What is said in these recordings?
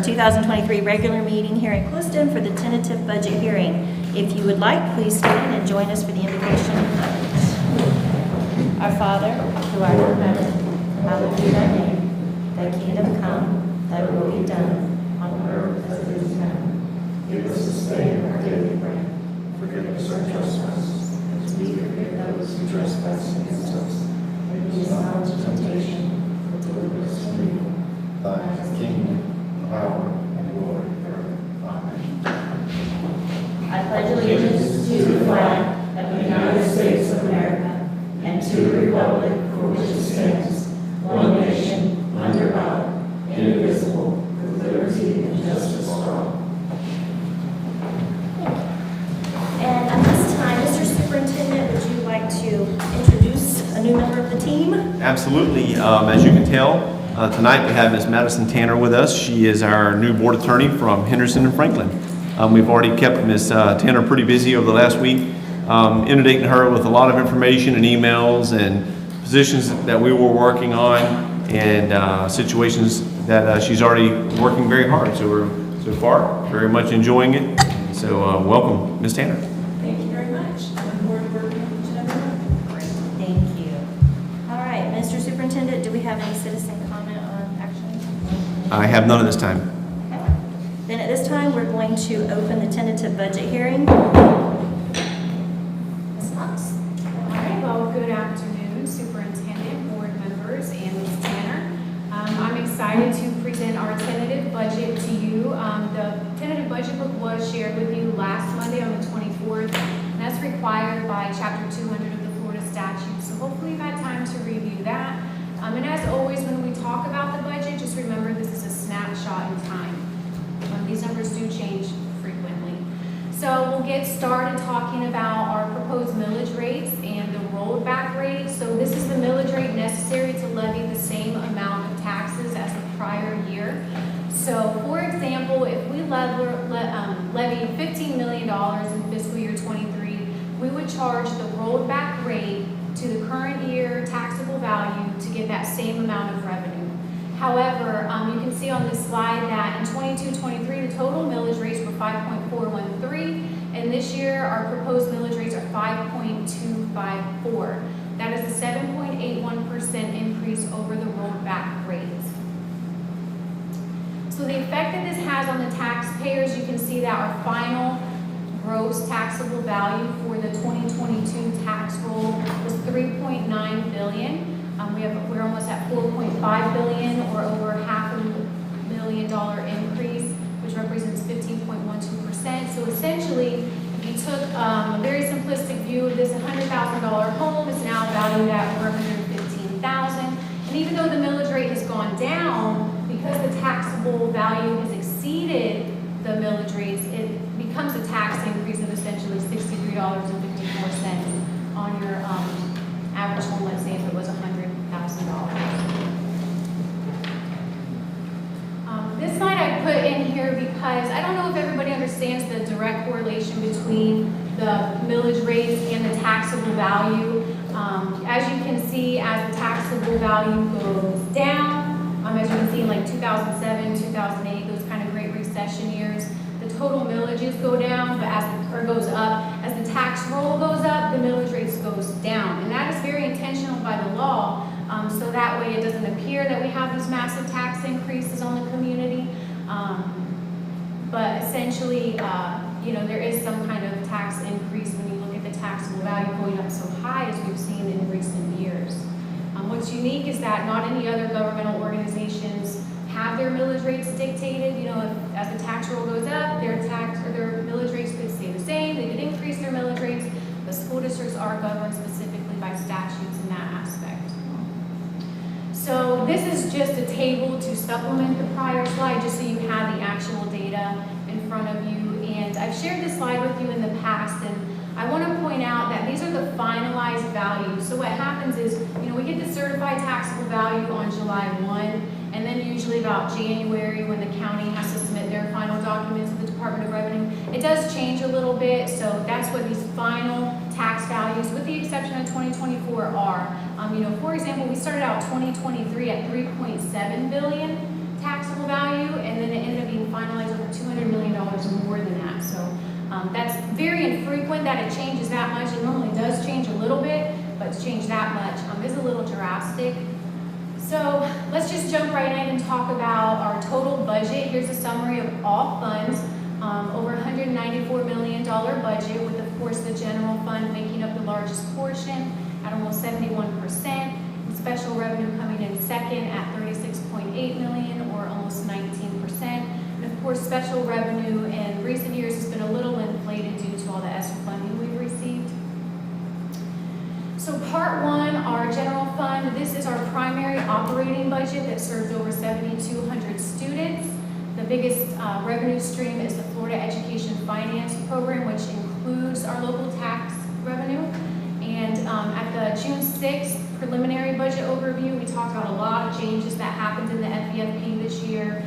2023 regular meeting here in Cliston for the tentative budget hearing. If you would like, please stand and join us for the invocation of pledge. Our Father, who art in heaven, hallowed be thy name. Thy kingdom come, thy will be done, on earth as it is in heaven. Give us this day our daily bread. Forgive us our trespasses, as we forgive those who trespass against us. And lead us not into temptation, but deliver us from evil. Thine is the kingdom, power, and glory forever. Amen. I pledge allegiance to the flag of the United States of America and to the republic for which it stands, one nation, under God, indivisible, with liberty and justice for all. And at this time, Mr. Superintendent, would you like to introduce a new member of the team? Absolutely. As you can tell, tonight we have Ms. Madison Tanner with us. She is our new board attorney from Henderson and Franklin. We've already kept Ms. Tanner pretty busy over the last week, inundating her with a lot of information and emails and positions that we were working on and situations that she's already working very hard. So we're so far very much enjoying it. So welcome, Ms. Tanner. Thank you very much. I look forward to working with each and every one. Great. Thank you. All right, Mr. Superintendent, do we have any citizen comment on actions? I have none at this time. Okay. Then at this time, we're going to open the tentative budget hearing. Ms. Knox. All right, well, good afternoon, Superintendent, board members, and Ms. Tanner. I'm excited to present our tentative budget to you. The tentative budget book was shared with you last Monday on the 24th, and that's required by Chapter 200 of the Florida statute. So hopefully you've had time to review that. And as always, when we talk about the budget, just remember this is a snapshot in time. These numbers do change frequently. So we'll get started talking about our proposed millage rates and the rolled back rate. So this is the millage rate necessary to levy the same amount of taxes as the prior year. So for example, if we levy $15 million in fiscal year 23, we would charge the rolled back rate to the current year taxable value to get that same amount of revenue. However, you can see on this slide that in 22-23, the total millage rates were 5.413, and this year our proposed millage rates are 5.254. That is a 7.81% increase over the rolled back rates. So the effect that this has on the taxpayers, you can see that our final gross taxable value for the 2022 tax roll was $3.9 billion. We're almost at $4.5 billion, or over $500,000 increase, which represents 15.12%. So essentially, if you took a very simplistic view of this $100,000 home is now valued at over $115,000. And even though the millage rate has gone down, because the taxable value has exceeded the millage rates, it becomes a tax increase of essentially $63.54 on your average home, let's say if it was $100,000. This slide I put in here because I don't know if everybody understands the direct correlation between the millage rates and the taxable value. As you can see, as the taxable value goes down, as you can see in like 2007, 2008, those kind of Great Recession years, the total millages go down, but goes up. As the tax roll goes up, the millage rates goes down. And that is very intentional by the law, so that way it doesn't appear that we have these massive tax increases on the community. But essentially, there is some kind of tax increase when you look at the taxable value going up so high as we've seen in recent years. What's unique is that not any other governmental organizations have their millage rates dictated. As the tax roll goes up, their millage rates could stay the same. They could increase their millage rates. The school districts are governed specifically by statutes in that aspect. So this is just a table to supplement the prior slide, just so you have the actual data in front of you. And I've shared this slide with you in the past, and I want to point out that these are the finalized values. So what happens is, we get the certified taxable value on July 1, and then usually about January, when the county has to submit their final documents to the Department of Revenue, it does change a little bit. So that's what these final tax values, with the exception of 2024, are. For example, we started out 2023 at $3.7 billion taxable value, and then it ended up being finalized over $200 million more than that. So that's very infrequent that it changes that much. It normally does change a little bit, but to change that much is a little drastic. So let's just jump right in and talk about our total budget. Here's a summary of all funds. Over $194 million budget, with of course the general fund making up the largest portion at almost 71%, and special revenue coming in second at $36.8 million, or almost 19%. And of course, special revenue in recent years has been a little inflated due to all the ESSER funding we've received. So part one, our general fund, this is our primary operating budget that serves over 7,200 students. The biggest revenue stream is the Florida Education Finance Program, which includes our local tax revenue. And at the June 6th preliminary budget overview, we talked about a lot of changes that happened in the FEFP this year,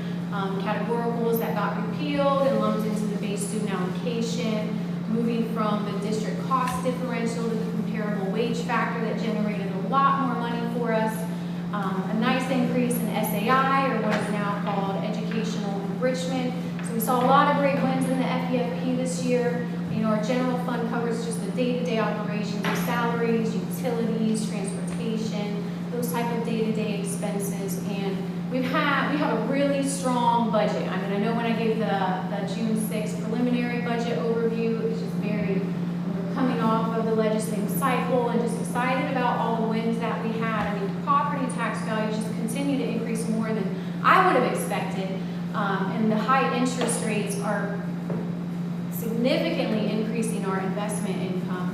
categoricals that got repealed and lumped into the base student allocation, moving from the district cost differential to the comparable wage factor that generated a lot more money for us, a nice increase in SAI, or what is now called educational enrichment. So we saw a lot of great wins in the FEFP this year. You know, our general fund covers just the day-to-day operations of salaries, utilities, transportation, those type of day-to-day expenses. And we have a really strong budget. I mean, I know when I gave the June 6th preliminary budget overview, it was just very, we're coming off of the legislative cycle and just excited about all the wins that we had. I mean, property tax values just continue to increase more than I would have expected. And the high interest rates are significantly increasing our investment income.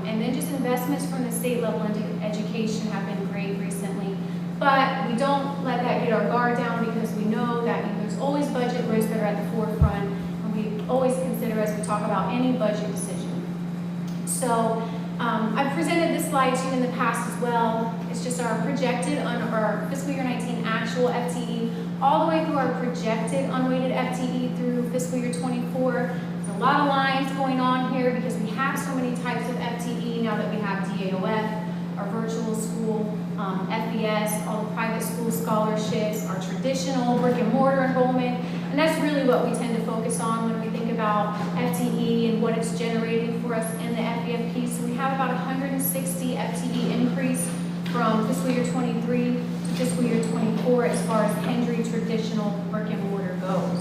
And then just investments from the state level into education have been great recently. But we don't let that get our guard down, because we know that there's always budget risks that are at the forefront, and we always consider as we talk about any budget decision. So I've presented this slide to you in the past as well. It's just our projected under our fiscal year 19 actual FTE, all the way through our projected unweighted FTE through fiscal year 24. There's a lot of lines going on here because we have so many types of FTE now that we have DAOF, our virtual school, FBS, all the private school scholarships, our traditional brick and mortar enrollment, and that's really what we tend to focus on when we think about FTE and what it's generating for us in the FEFP. So we have about 160 FTE increase from fiscal year 23 to fiscal year 24 as far as Hendry traditional brick and mortar goes.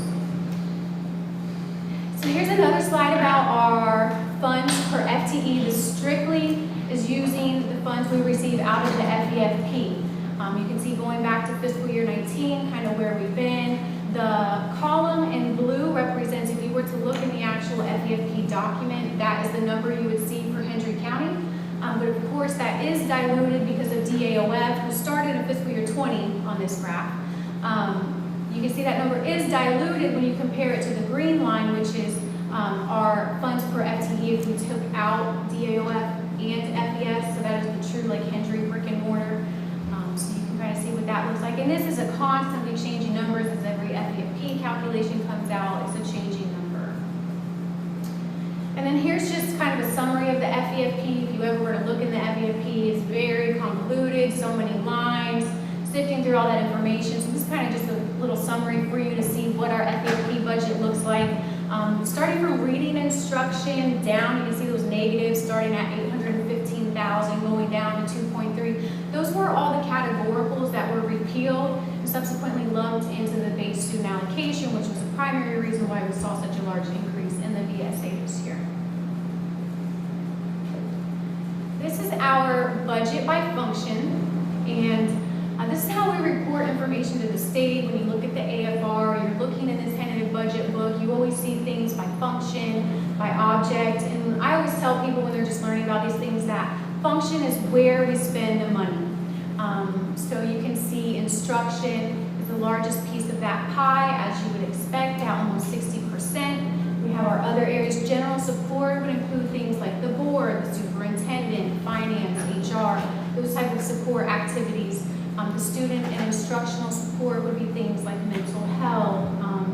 So here's another slide about our funds per FTE. This strictly is using the funds we receive out of the FEFP. You can see going back to fiscal year 19, kind of where we've been. The column in blue represents, if you were to look in the actual FEFP document, that is the number you would see for Hendry County. But of course, that is diluted because of DAOF, who started in fiscal year 20 on this graph. You can see that number is diluted when you compare it to the green line, which is our funds per FTE if we took out DAOF and FES, so that is the true like Hendry brick and mortar. So you can kind of see what that looks like. And this is a constantly changing number as every FEFP calculation comes out, it's a changing number. And then here's just kind of a summary of the FEFP. If you ever were to look in the FEFP, it's very convoluted, so many lines, sifting through all that information. So this is kind of just a little summary for you to see what our FEFP budget looks like. Starting from reading instruction down, you can see those negatives starting at 815,000, going down to 2.3. Those were all the categoricals that were repealed and subsequently lumped into the base student allocation, which was the primary reason why we saw such a large increase in the VSA this year. This is our budget by function, and this is how we report information to the state. When you look at the AFR, you're looking in this tentative budget book, you always see things by function, by object, and I always tell people when they're just learning about these things that function is where we spend the money. So you can see instruction is the largest piece of that pie, as you would expect, at almost 60%. We have our other areas. General support would include things like the board, the superintendent, finance, HR, those type of support activities. The student and instructional support would be things like mental health,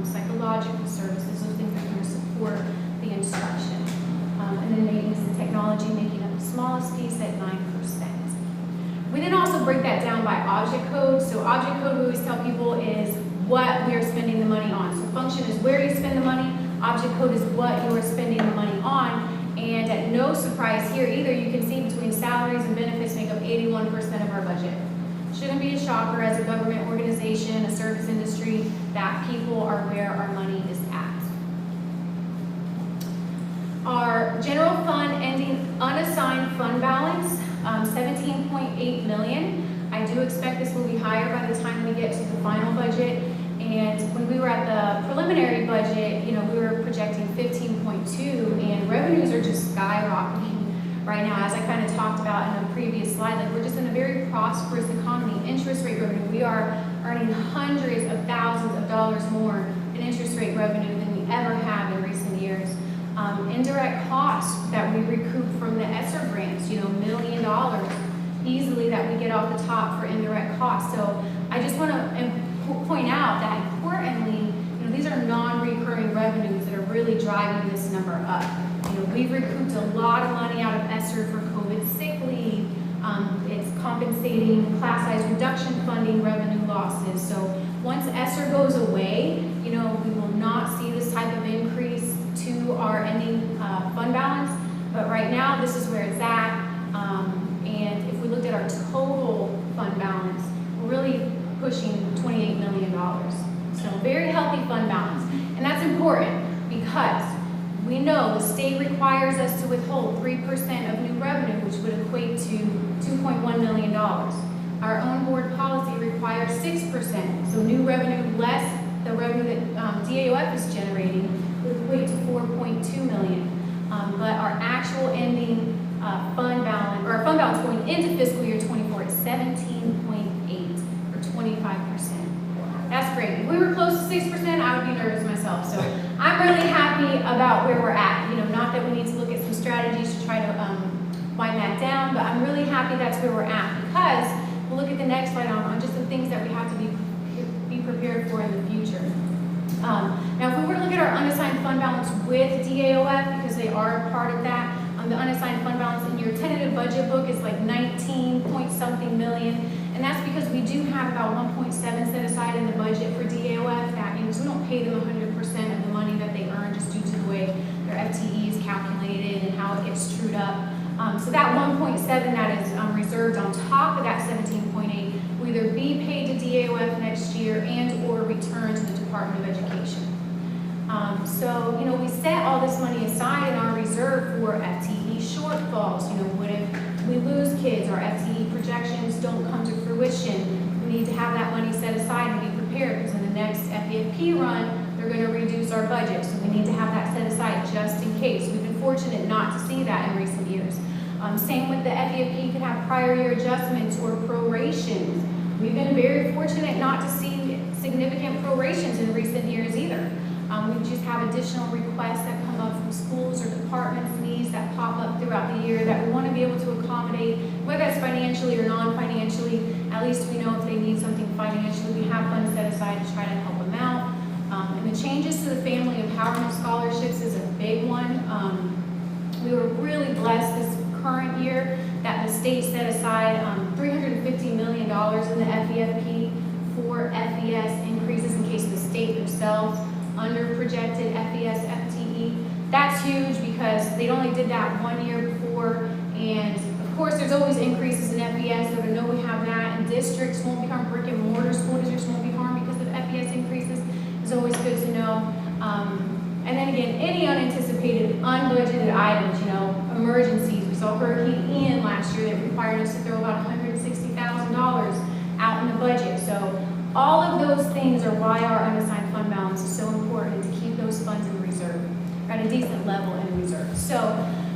psychological services, those things that are going to support the instruction. And then maintenance and technology making up the smallest piece at 9%. We then also break that down by object code. So object code, we always tell people, is what we are spending the money on. So function is where you spend the money, object code is what you are spending the money on, and at no surprise here either, you can see between salaries and benefits make up 81% of our budget. Shouldn't be a shocker as a government organization, a service industry, that people are where our money is at. Our general fund ending unassigned fund balance, 17.8 million. I do expect this will be higher by the time we get to the final budget. And when we were at the preliminary budget, you know, we were projecting 15.2, and revenues are just skyrocketing right now. As I kind of talked about in a previous slide, like we're just in a very prosperous economy. Interest rate revenue, we are earning hundreds of thousands of dollars more in interest rate revenue than we ever have in recent years. Indirect costs that we recoup from the ESSER grants, you know, $1 million easily that we get off the top for indirect costs. So I just want to point out that importantly, you know, these are non-recurring revenues that are really driving this number up. You know, we've recouped a lot of money out of ESSER for COVID sick leave. It's compensating class size reduction funding revenue losses. So once ESSER goes away, you know, we will not see this type of increase to our ending fund balance. But right now, this is where it's at. And if we looked at our total fund balance, we're really pushing $28 million. So very healthy fund balance. And that's important because we know the state requires us to withhold 3% of new revenue, which would equate to $2.1 million. Our own board policy requires 6%. So new revenue less the revenue that DAOF is generating would equate to $4.2 million. But our actual ending fund balance, or our fund balance going into fiscal year 24 is 17.8, or 25%. That's great. If we were close to 6%, I would be nervous myself. So I'm really happy about where we're at. You know, not that we need to look at some strategies to try to wind that down, but I'm really happy that's where we're at, because we'll look at the next slide on just the things that we have to be prepared for in the future. Now, if we were to look at our unassigned fund balance with DAOF, because they are part of that, the unassigned fund balance in your tentative budget book is like 19 point something million, and that's because we do have about 1.7 set aside in the budget for DAOF. That means we don't pay them 100% of the money that they earn just due to the way their FTE is calculated and how it gets trued up. So that 1.7 that is reserved on top of that 17.8 will either be paid to DAOF next year and or return to the Department of Education. So, you know, we set all this money aside in our reserve for FTE shortfalls. You know, what if we lose kids, our FTE projections don't come to fruition? We need to have that money set aside and be prepared, because in the next FEFP run, they're going to reduce our budget. So we need to have that set aside just in case. We've been fortunate not to see that in recent years. Same with the FEFP could have prior year adjustments or prorations. We've been very fortunate not to see significant prorations in recent years either. We just have additional requests that come up from schools or departments' needs that pop up throughout the year that we want to be able to accommodate, whether that's financially or non-financially. At least we know if they need something financially, we have funds set aside to try to help them out. And the changes to the family empowerment scholarships is a big one. We were really blessed this current year that the state set aside $350 million in the FEFP for FES increases in case the state themselves under projected FES FTE. That's huge because they only did that 1 year before, and of course there's always increases in FES, so to know we have that, and districts won't be harmed, brick and mortar school districts won't be harmed because of FES increases, is always good to know. And then again, any unanticipated, unbudgeted items, you know, emergencies. We saw Hurricane Ian last year that required us to throw about $160,000 out in the budget. So all of those things are why our unassigned fund balance is so important, to keep those funds in reserve, at a decent level in reserve. So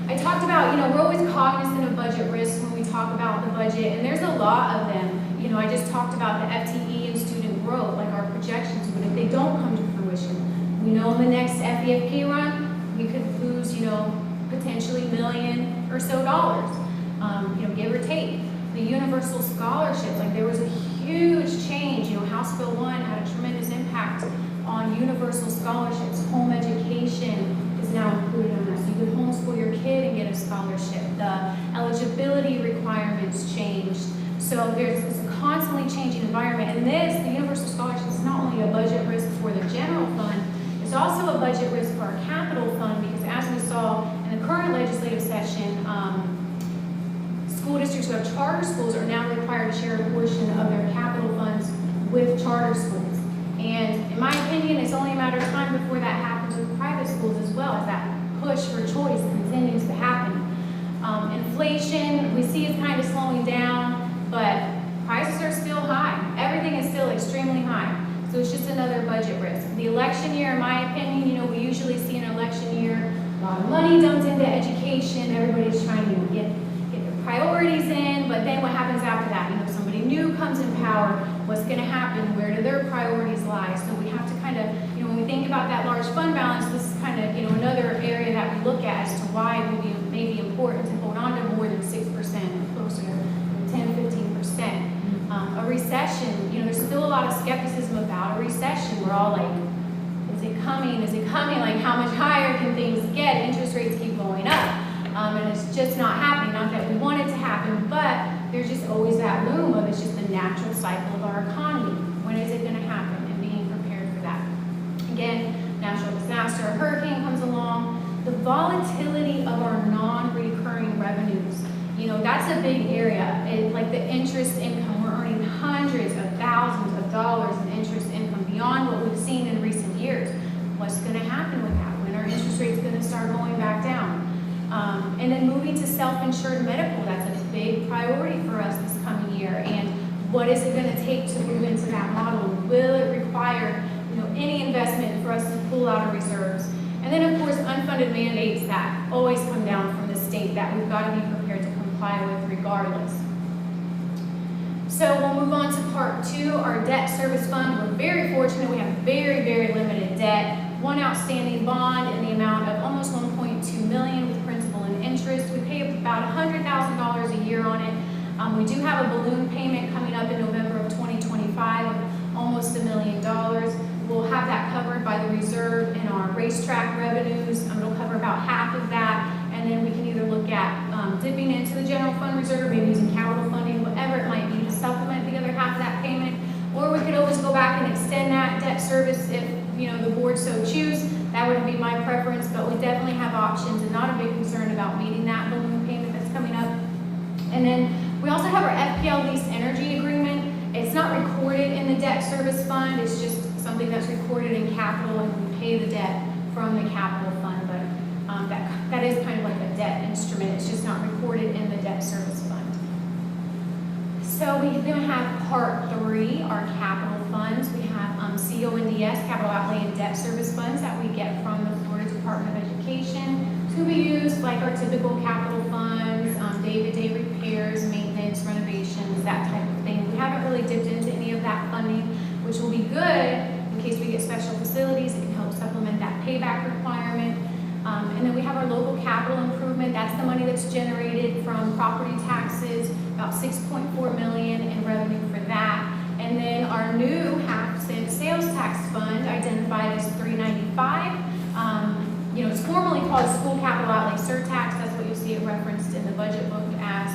I talked about, you know, we're always cognizant of budget risks when we talk about the budget, and there's a lot of them. You know, I just talked about the FTE and student growth, like our projections, but if they don't come to fruition, we know in the next FEFP run, we could lose, you know, potentially $1 million or so, you know, give or take. The universal scholarships, like there was a huge change. You know, House Bill 1 had a tremendous impact on universal scholarships. Home education is now included in that. So you could homeschool your kid and get a scholarship. The eligibility requirements changed. So there's this constantly changing environment. And this, the universal scholarships, is not only a budget budget risk for our capital fund because as we saw in the current legislative session, school districts who have charter schools are now required to share a portion of their capital funds with charter schools. And in my opinion, it's only a matter of time before that happens with private schools as well, as that push for choice continues to happen. Inflation, we see is kind of slowing down, but prices are still high. Everything is still extremely high. So it's just another budget risk. The election year, in my opinion, you know, we usually see an election year, a lot of money dumped into education, everybody's trying to get their priorities in, but then what happens after that? You know, somebody new comes in power, what's gonna happen? Where do their priorities lie? So we have to kind of, you know, when we think about that large fund balance, this is kind of, you know, another area that we look at as to why it may be important to hold on to more than 6%, closer to 10-15%. A recession, you know, there's still a lot of skepticism about a recession. We're all like, is it coming? Is it coming? Like, how much higher can things get? Interest rates keep going up. And it's just not happening. Not that we want it to happen, but there's just always that loom of it's just the natural cycle of our economy. When is it going to happen? And being prepared for that. Again, natural disaster, a hurricane comes along. The volatility of our non-recurring revenues, you know, that's a big area. Like the interest income, we're earning hundreds of thousands of dollars in interest income beyond what we've seen in recent years. What's going to happen with that? When are interest rates going to start going back down? And then moving to self-insured medical, that's a big priority for us this coming year. And what is it going to take to move into that model? Will it require, you know, any investment for us to pull out of reserves? And then, of course, unfunded mandates that always come down from the state that we've got to be prepared to comply with regardless. So we'll move on to part 2, our debt service fund. We're very fortunate. We have very, very limited debt. One outstanding bond in the amount of almost $1.2 million with principal and interest. We pay about $100,000 a year on it. We do have a balloon payment coming up in November of 2025 of almost $1 million. We'll have that covered by the reserve in our racetrack revenues. It'll cover about half of that, and then we can either look at dipping into the general fund reserve, maybe using capital funding, whatever it might be to supplement the other half of that payment, or we could always go back and extend that debt service if, you know, the board so choose. That would be my preference, but we definitely have options and not a big concern about meeting that balloon payment that's coming up. And then we also have our FPL lease energy agreement. It's not recorded in the debt service fund, it's just something that's recorded in capital, and we pay the debt from the capital fund, but that is kind of like a debt instrument. It's just not recorded in the debt service fund. So we then have part 3, our capital funds. We have CONDS, capital outlay and debt service funds that we get from the Florida Department of Education to be used like our typical capital funds, day-to-day repairs, maintenance, renovations, that type of thing. We haven't really dipped into any of that funding, which will be good in case we get special facilities. It can help supplement that payback requirement. And then we have our local capital improvement. That's the money that's generated from property taxes, about $6.4 million in revenue for that. And then our new half-cent sales tax fund, identified as $395. You know, it's formally called school capital outlay surtax. That's what you'll see it referenced in the budget book as.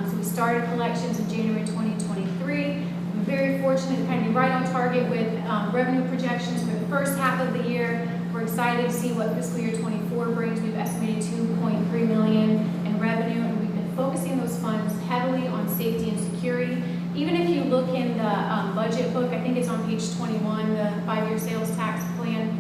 So we started collections in January 2023. We're very fortunate to kind of be right on target with revenue projections for the first half of the year. We're excited to see what fiscal year 24 brings. We've estimated $2.3 million in revenue, and we've been focusing those funds heavily on safety and security. Even if you look in the budget book, I think it's on page 21, the 5-year sales tax plan,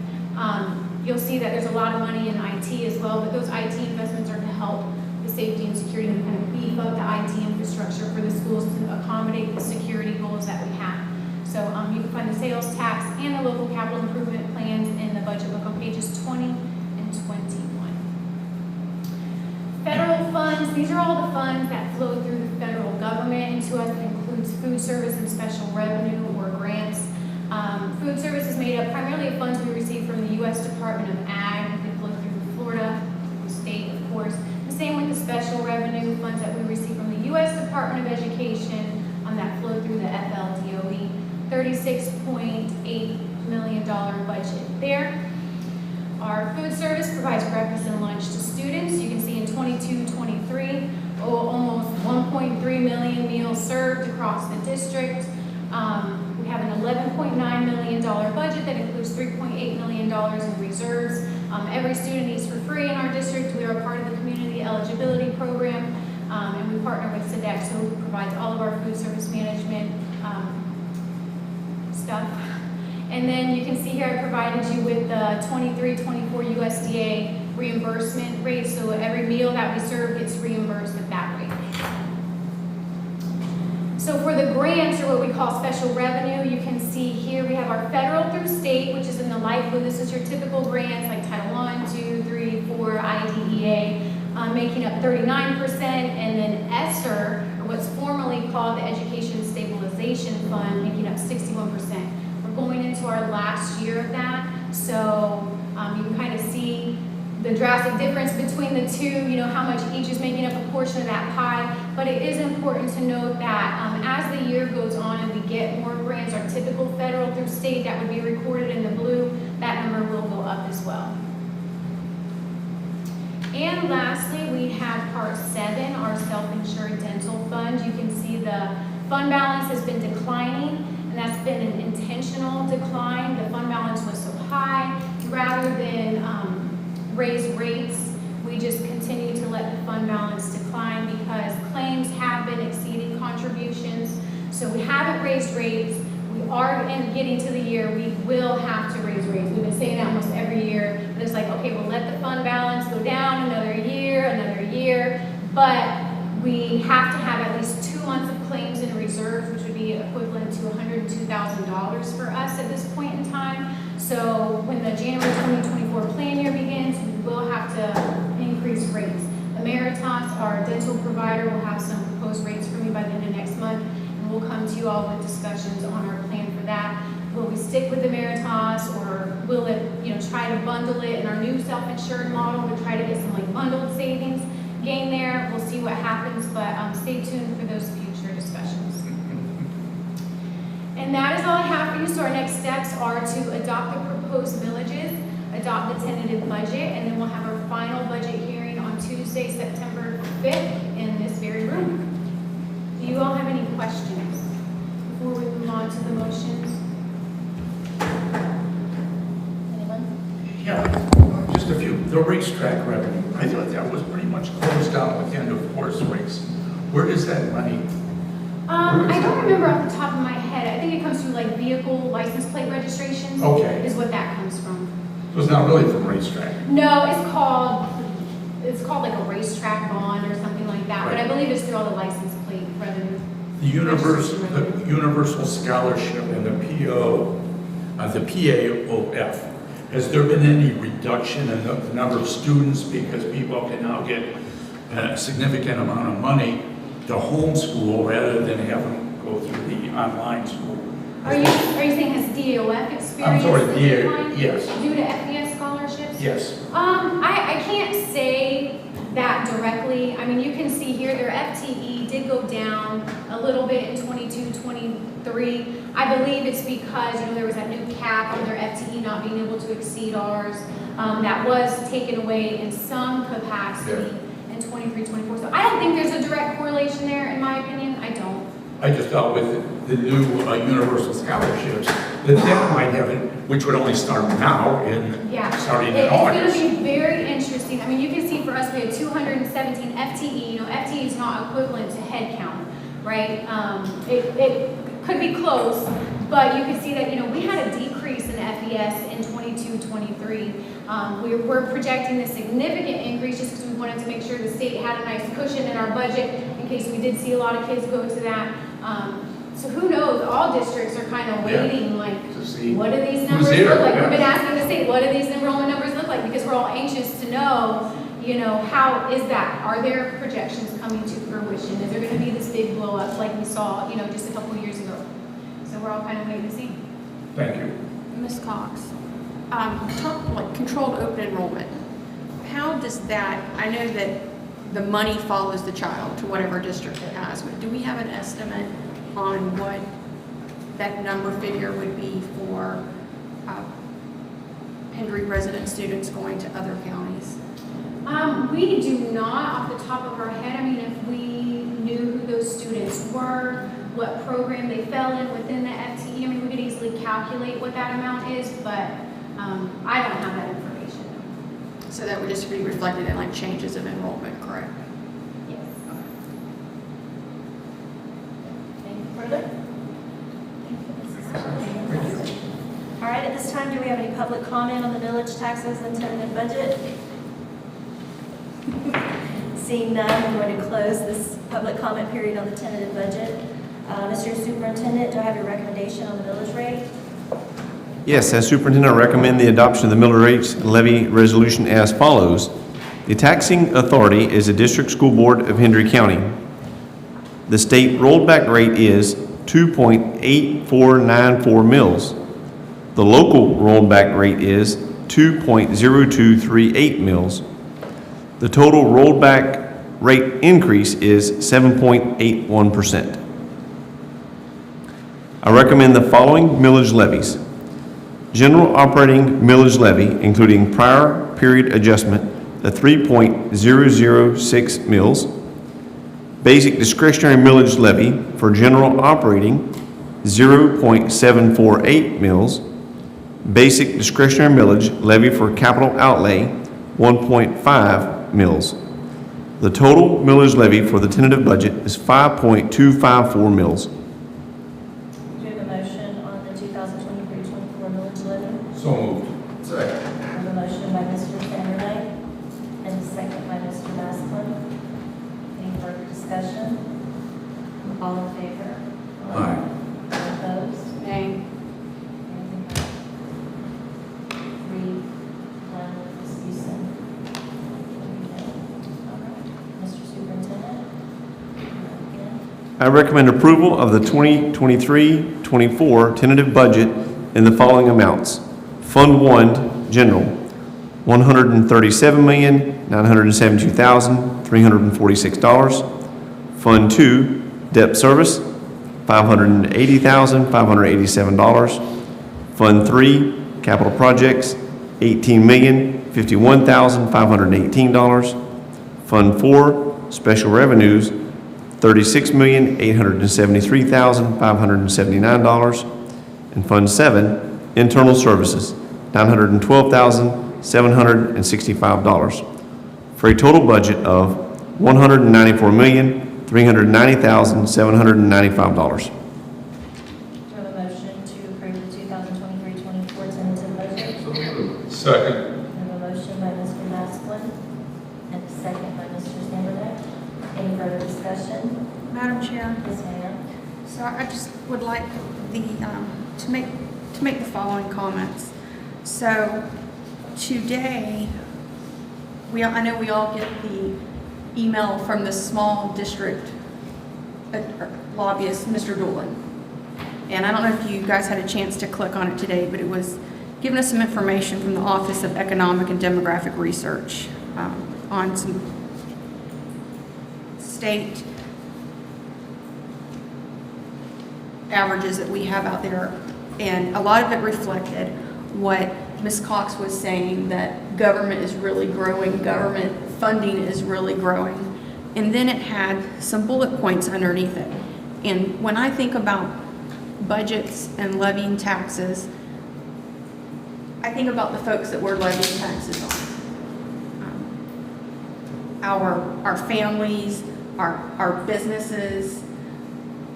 you'll see that there's a lot of money in IT as well, but those IT investments are to help the safety and security and kind of beef up the IT infrastructure for the schools to accommodate the security goals that we have. So you can find the sales tax and the local capital improvement plans in the budget book on pages 20 and 21. Federal funds, these are all the funds that flow through the federal government, and to us it includes food service and special revenue or grants. Food service is made up primarily of funds we receive from the U.S. Department of Ag. They flow through Florida, the state, of course. The same with the special revenue funds that we receive from the U.S. Department of Education that flow through the FLDOE. $36.8 million budget there. Our food service provides breakfast and lunch to students. You can see in 22-23, almost 1.3 million meals served across the district. We have an $11.9 million budget that includes $3.8 million in reserves. Every student eats for free in our district. We are a part of the community eligibility program, and we partner with SEDEC, who provides all of our food service management stuff. And then you can see here I provided you with the 23-24 USDA reimbursement rate, so every meal that we serve gets reimbursed at that rate. So for the grants, or what we call special revenue, you can see here we have our federal through state, which is in the light blue. This is your typical grants like Title I, II, III, IV, IDEA, making up 39%, and then ESSER, or what's formerly called the Education Stabilization Fund, making up 61%. We're going into our last year of that, so you can kind of see the drastic difference between the two, you know, how much each is making up a portion of that pie. But it is important to note that as the year goes on and we get more grants, our typical federal through state that would be recorded in the blue, that number will go up as well. And lastly, we have Part 7, our self-insured dental fund. You can see the fund balance has been declining, and that's been an intentional decline. The fund balance was so high, rather than raise rates, we just continue to let the fund balance decline because claims have been exceeding contributions. So we haven't raised rates. We are getting to the year, we will have to raise rates. We've been saying that almost every year. But it's like, okay, we'll let the fund balance go down another year, but we have to have at least 2 months of claims in reserve, which would be equivalent to $102,000 for us at this point in time. So when the January 2024 plan year begins, we will have to increase rates. Emeritus, our dental provider, will have some proposed rates for me by the end of next month, and we'll come to you all with discussions on our plan for that. Will we stick with Emeritus, or will it, try to bundle it in our new self-insured model to try to get some like bundled savings gain there? We'll see what happens, but stay tuned for those future discussions. And that is all I have for you. So our next steps are to adopt the proposed millages, adopt the tentative budget, and then we'll have our final budget hearing on Tuesday, September 5th in this very room. Do you all have any questions before we move on to the motions? Anyone? Yeah, just a few. The racetrack revenue, I thought that was pretty much closed down with the end of horse race. Where does that money? I don't remember off the top of my head. I think it comes through like vehicle license plate registrations. Okay. Is what that comes from. So it's not really from racetrack. No, it's called like a racetrack bond or something like that. But I Right. believe it's through all the license plate revenue. The universal scholarship and the PAOF. Has there been any reduction in the number of students because people can now get a significant amount of money to homeschool rather than have them go through the online school? Are you saying has DOF experienced I'm sorry, the decline yes. due to FBS scholarships? Yes. I can't say that directly. I mean, you can see here their FTE did go down a little bit in 22, 23. I believe it's because, there was that new cap on their FTE not being able to exceed ours. That was taken away in some capacity in 23, 24. So I don't think there's a direct correlation there, in my opinion. I don't. I just thought with the new universal scholarships, that might have it, which would only start now starting in August. It's going to be very interesting. I mean, you can see for us, we had 217 FTE. FTE is not equivalent to head count, right? It could be close, but you can see that, we had a decrease in FES in 22, 23. We're projecting a significant increase just because we wanted to make sure the state had a nice cushion in our budget in case we did see a lot of kids go to that. So who knows? All districts are kind of waiting, to see what do these numbers there, look like? We've been asking the state, what do these enrollment numbers look like? Because we're all anxious to know, how is that? Are there projections coming to fruition? Is there going to be this big blow up like we saw, just a couple of years ago? So we're all kind of waiting to see. Thank you. Ms. Cox, controlled open enrollment. How does that, I know that the money follows the child to whatever district it has, but do we have an estimate on what that number figure would be for Hendry resident students going to other counties? We do not off the top of our head. I mean, if we knew who those students were, what program they fell in within the FTE, I mean, we could easily calculate what that amount is, but I don't have that information. So that would just be reflected in like changes of enrollment, correct? Yes. Anything further? All right, at this time, do we have any public comment on the village taxes and tentative budget? Seeing none, I'm going to close this public comment period on the tentative budget. Mr. Superintendent, do I have your recommendation on the millage rate? Yes, as superintendent, I recommend the adoption of the millage rates levy resolution as follows. The taxing authority is the District School Board of Hendry County. The state rolled-back rate is 2.8494 mils. The local rolled-back rate is 2.0238 mils. The total rolled-back rate increase is 7.81%. I recommend the following millage levies. General operating millage levy, including prior period adjustment, at 3.006 mils. Basic discretionary millage levy for general operating, 0.748 mils. Basic discretionary millage levy for capital outlay, 1.5 mils. The total millage levy for the tentative budget is 5.254 mils. Do you have a motion on the 2023-24 millage levy? So moved. Second. I have a motion by Mr. Hendry and a second by Mr. Masklin. Any further discussion? All in favor? Aye. All opposed? Nay. Mr. Superintendent? I recommend approval of the 2023-24 tentative budget in the following amounts. Fund 1, General, $137,972,346. Fund 2, Debt Service, $580,587. Fund 3, Capital Projects, $18,051,518. Fund 4, Special Revenues, $36,873,579. And Fund 7, Internal Services, $912,765, for a total budget of $194,390,795. Do you have a motion to approve the 2023-24 tentative budget? So moved. Second. I have a motion by Mr. Masklin and a second by Mr. Zandberg. Any further discussion? Madam Chair, Yes, ma'am. so I just would like the, to make the following comments. So today, I know we all get the email from the small district lobbyist, Mr. Doolin. And I don't know if you guys had a chance to click on it today, but it was giving us some information from the Office of Economic and Demographic Research on some state averages that we have out there. And a lot of it reflected what Ms. Cox was saying, that government is really growing, government funding is really growing. And then it had some bullet points underneath it. And when I think about budgets and levying taxes, I think about the folks that we're levying taxes on. Our families, our businesses,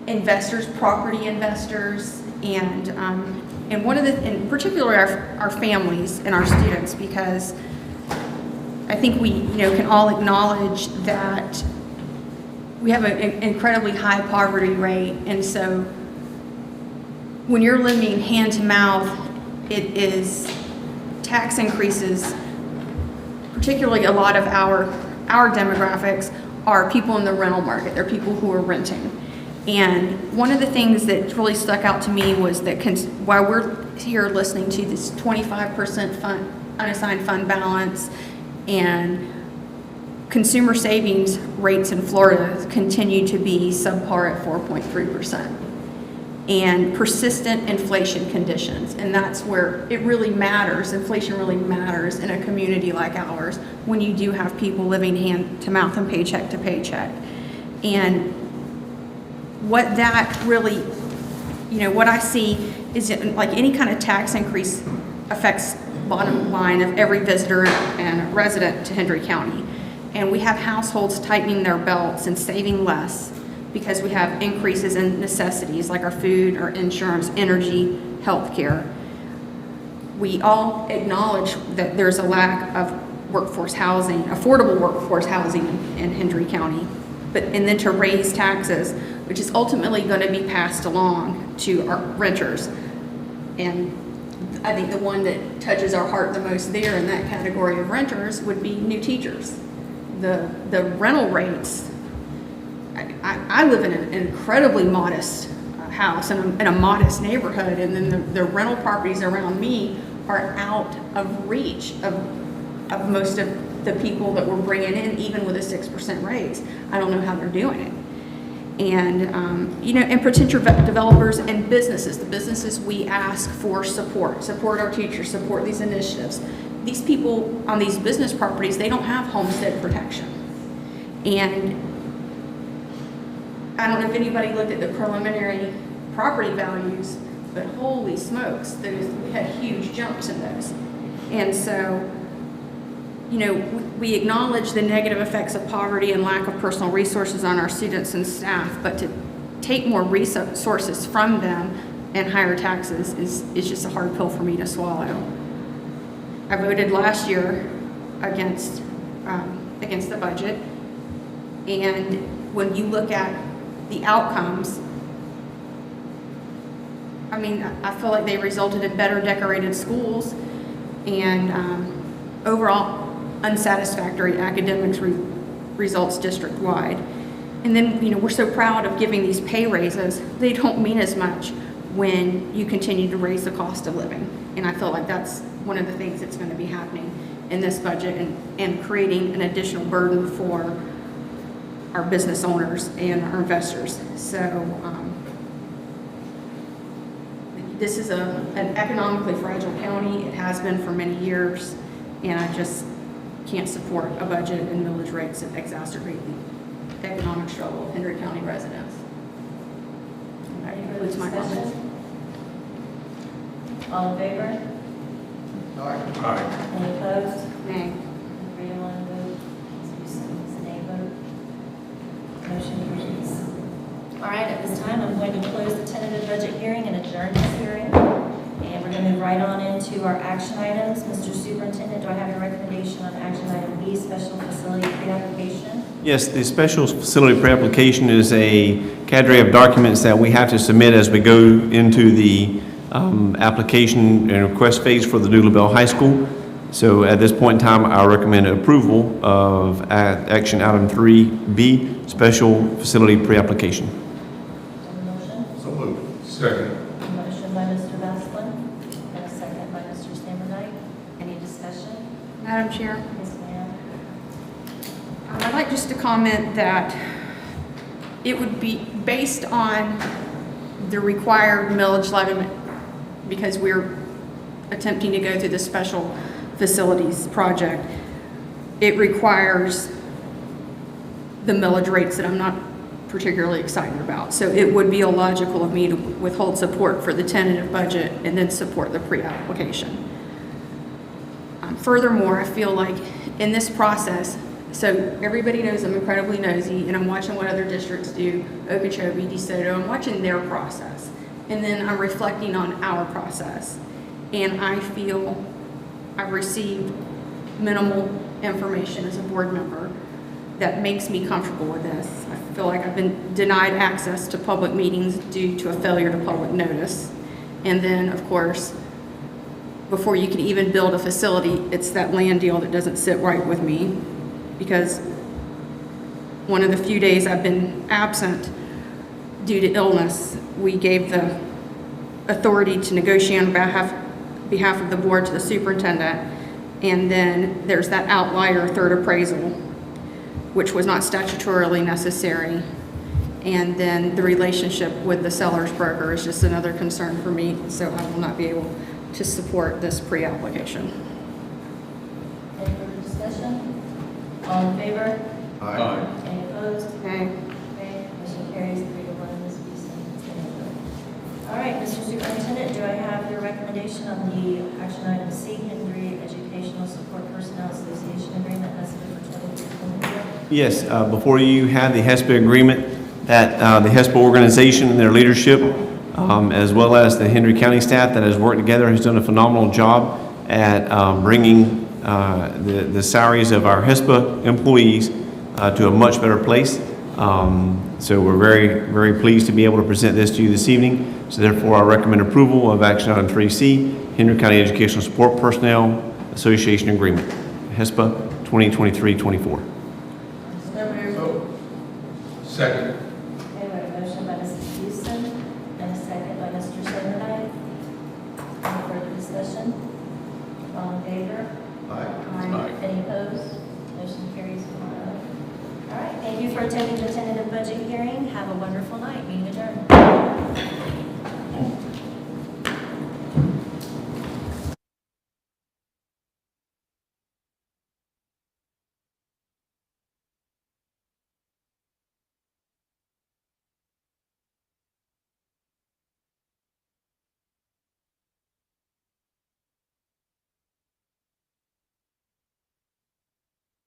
investors, property investors, and one of the, in particular, our families and our students, because I think we, can all acknowledge that we have an incredibly high poverty rate, and so when you're living hand to mouth, it is tax increases. Particularly, a lot of our demographics are people in the rental market. They're people who are renting. And one of the things that really stuck out to me was that while we're here listening to this 25% unassigned fund balance and consumer savings rates in Florida continue to be subpar at 4.3%, and persistent inflation conditions. And that's where it really matters. Inflation really matters in a community like ours when you do have people living hand to mouth and paycheck to paycheck. And what that really what I see is like any kind of tax increase affects bottom line of every visitor and resident to Hendry County. And we have households tightening their belts and saving less because we have increases in necessities like our food, our insurance, energy, healthcare. We all acknowledge that there's a lack of workforce housing, affordable workforce housing in Hendry County. And then to raise taxes, which is ultimately going to be passed along to our renters. And I think the one that touches our heart the most there in that category of renters would be new teachers. The rental rates, I live in an incredibly modest house in a modest neighborhood, and then the rental properties around me are out of reach of most of the people that we're bringing in, even with a 6% raise. I don't know how they're doing it. And, and potential developers and businesses, the businesses we ask for support our teachers, support these initiatives. These people on these business properties, they don't have homestead protection. And I don't know if anybody looked at the preliminary property values, but holy smokes, we had huge jumps in those. And so, we acknowledge the negative effects of poverty and lack of personal resources on our students and staff, but to take more resources from them and higher taxes is just a hard pill for me to swallow. I voted last year against the budget, and when you look at the outcomes, I feel like they resulted in better decorated schools and overall unsatisfactory academics results district-wide. And then, we're so proud of giving these pay raises. They don't mean as much when you continue to raise the cost of living. And I feel like that's one of the things that's going to be happening in this budget and creating an additional burden for our business owners and our investors. So this is an economically fragile county. It has been for many years, and I just can't support a budget and millage rates that exacerbate the economic struggle of Hendry County residents. That concludes my comments. All in favor? Aye. Any opposed? Nay. 3 to 1 vote. Ms. Houston, nay vote. Motion carries. All right, at this time, I'm going to close the tentative budget hearing and adjourn this hearing. And we're going to move right on into our action items. Mr. Superintendent, do I have your recommendation on action item B, special facility pre-application? Yes, the special facility pre-application is a cadre of documents that we have to submit as we go into the application and request phase for the Dooley Bell High School. So at this point in time, I recommend approval of action item 3B, special facility pre-application. Motion? So moved. Second. Motion by Mr. Vesplin and a second by Mr. Standardite. Any discussion? Madam Chair, Yes, ma'am. I'd like just to comment that it would be based on the required millage levy, because we're attempting to go through the special facilities project. It requires the millage rates that I'm not particularly excited about. So it would be illogical of me to withhold support for the tentative budget and then support the pre-application. Furthermore, I feel like in this process, so everybody knows I'm incredibly nosy and I'm watching what other districts do, Okeechobee, DeSoto, I'm watching their process. And then I'm reflecting on our process. And I feel I've received minimal information as a board member that makes me comfortable with this. I feel like I've been denied access to public meetings due to a failure to public notice. And then, of course, before you can even build a facility, it's that land deal that doesn't sit right with me, because one of the few days I've been absent due to illness, we gave the authority to negotiate on behalf of the board to the superintendent, and then there's that outlier third appraisal, which was not statutorily necessary, and then the relationship with the seller's broker is just another concern for me, so I will not be able to support this pre-application. Any further discussion? All in favor? Aye. Any opposed? Okay. Okay, motion carries 3 to 1, Ms. Houston. All right, Mr. Superintendent, do I have your recommendation on the action item C, Hendry Educational Support Personnel Association Agreement, that's for 2024? Yes, before you have the HESPA agreement that the HESPA organization and their leadership, as well as the Hendry County staff that has worked together, has done a phenomenal job at bringing the salaries of our HESPA employees to a much better place. So we're very, very pleased to be able to present this to you this evening. So therefore, I recommend approval of action item 3C, Hendry County Educational Support Personnel Association Agreement, HESPA 2023-24. Second. Okay, we have a motion by Mrs. Houston and a second by Mr. Sonderdijk. Any further discussion? All in favor? Aye. Any opposed? Motion carries 4-0. All right, thank you for attending the